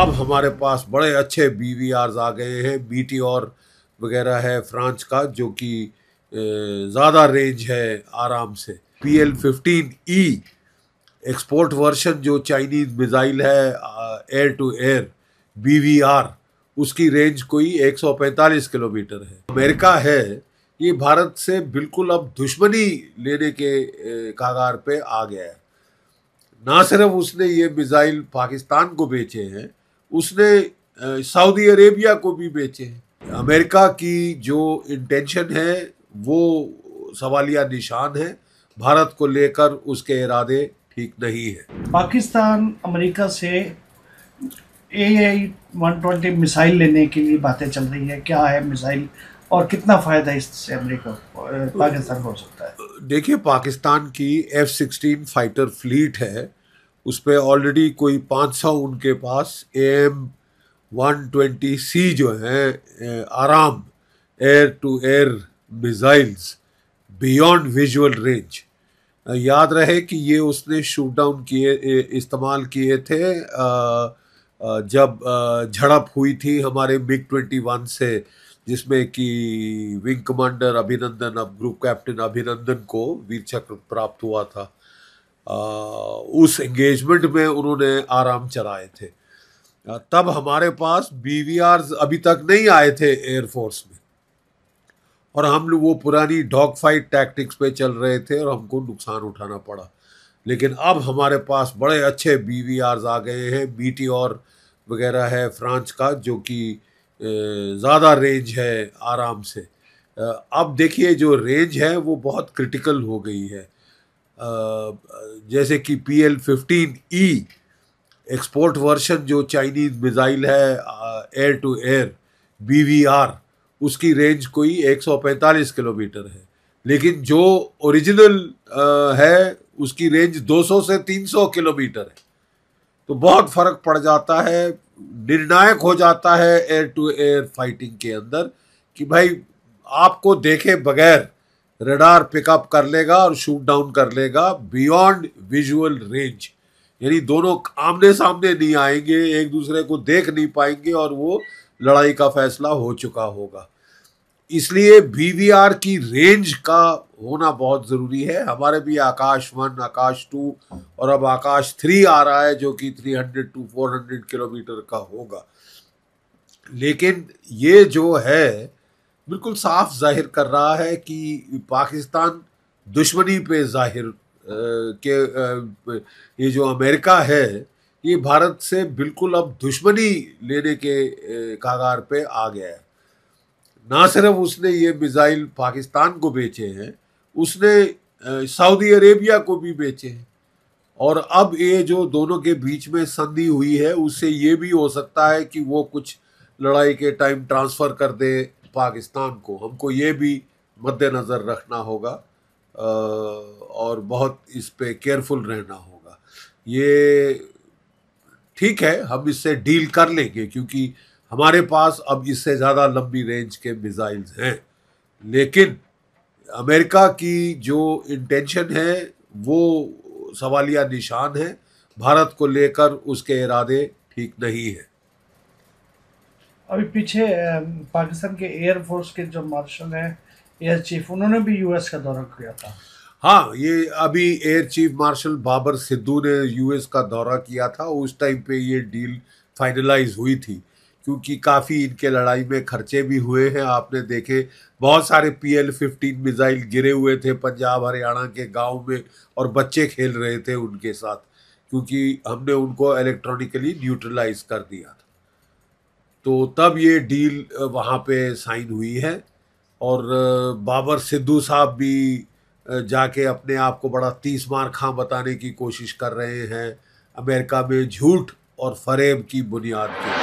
अब हमारे पास बड़े अच्छे BVRs आ गए हैं। मीटियोर वगैरह है फ्रांस का, जो कि ज़्यादा रेंज है आराम से। PL-15E एक्सपोर्ट वर्शन जो चाइनीज मिसाइल है, एयर टू एयर BVR, उसकी रेंज कोई 145 किलोमीटर है। अमेरिका है, ये भारत से बिल्कुल अब दुश्मनी लेने के कगार पे आ गया है। ना सिर्फ उसने ये मिसाइल पाकिस्तान को बेचे हैं, उसने सऊदी अरेबिया को भी बेचे हैं। अमेरिका की जो इंटेंशन है वो सवालिया निशान है। भारत को लेकर उसके इरादे ठीक नहीं है। पाकिस्तान अमेरिका से AI-120 मिसाइल लेने के लिए बातें चल रही है। क्या है मिसाइल और कितना फायदा इससे अमेरिका पाकिस्तान को हो सकता है? देखिए, पाकिस्तान की F-16 फाइटर फ्लीट है, उस पर ऑलरेडी कोई 500 उनके पास AM-120C जो हैं आराम air to air missiles beyond visual range. याद रहे कि ये उसने शूट डाउन किए, इस्तेमाल किए थे जब झड़प हुई थी हमारे MiG-21 से, जिसमें कि विंग कमांडर अभिनंदन, अब ग्रुप कैप्टन अभिनंदन को वीर चक्र प्राप्त हुआ था। उस एंगेजमेंट में उन्होंने आराम चलाए थे। तब हमारे पास BVRs अभी तक नहीं आए थे एयरफोर्स में, और हम लोग वो पुरानी डॉग फाइट टैक्टिक्स पे चल रहे थे और हमको नुकसान उठाना पड़ा। लेकिन अब हमारे पास बड़े अच्छे BVRs आ गए हैं। मीटियोर वगैरह है फ्रांस का, जो कि ज़्यादा रेंज है आराम से। अब देखिए, जो रेंज है वो बहुत क्रिटिकल हो गई है। जैसे कि PL-15E एक्सपोर्ट वर्शन जो चाइनीज मिसाइल है, एयर टू एयर BVR, उसकी रेंज कोई 145 किलोमीटर है। लेकिन जो ओरिजिनल है उसकी रेंज 200 से 300 किलोमीटर है। तो बहुत फर्क पड़ जाता है, निर्णायक हो जाता है एयर टू एयर फाइटिंग के अंदर, कि भाई आपको देखे बगैर रडार पिकअप कर लेगा और शूट डाउन कर लेगा बियॉन्ड विजुअल रेंज। यानी दोनों आमने सामने नहीं आएंगे, एक दूसरे को देख नहीं पाएंगे, और वो लड़ाई का फैसला हो चुका होगा। इसलिए BVR की रेंज का होना बहुत ज़रूरी है। हमारे भी आकाश 1, आकाश 2 और अब आकाश 3 आ रहा है, जो कि 300 to 400 किलोमीटर का होगा। लेकिन ये जो है बिल्कुल साफ जाहिर कर रहा है कि पाकिस्तान दुश्मनी पे जाहिर के ये जो अमेरिका है, ये भारत से बिल्कुल अब दुश्मनी लेने के कगार पे आ गया है। ना सिर्फ उसने ये मिसाइल पाकिस्तान को बेचे हैं, उसने सऊदी अरेबिया को भी बेचे हैं। और अब ये जो दोनों के बीच में संधि हुई है, उससे ये भी हो सकता है कि वो कुछ लड़ाई के टाइम ट्रांसफ़र कर दे पाकिस्तान को। हमको ये भी मद्देनज़र रखना होगा और बहुत इस पे केयरफुल रहना होगा। ये ठीक है, हम इससे डील कर लेंगे, क्योंकि हमारे पास अब इससे ज़्यादा लंबी रेंज के मिसाइल्स हैं। लेकिन अमेरिका की जो इंटेंशन है वो सवालिया निशान है। भारत को लेकर उसके इरादे ठीक नहीं है। अभी पीछे पाकिस्तान के एयरफोर्स के जो मार्शल हैं, एयर चीफ, उन्होंने भी US का दौरा किया था। हाँ, ये अभी air chief marshal Babar Sidhu ने US का दौरा किया था। उस टाइम पे ये डील फाइनलाइज हुई थी, क्योंकि काफ़ी इनके लड़ाई में खर्चे भी हुए हैं। आपने देखे, बहुत सारे PL-15 मिसाइल गिरे हुए थे पंजाब हरियाणा के गांव में, और बच्चे खेल रहे थे उनके साथ, क्योंकि हमने उनको इलेक्ट्रॉनिकली न्यूट्रलाइज कर दिया था। तो तब ये डील वहाँ पे साइन हुई है। और बाबर सिद्धू साहब भी जाके अपने आप को बड़ा 30 मार खां बताने की कोशिश कर रहे हैं, अमेरिका में झूठ और फरेब की बुनियाद पे।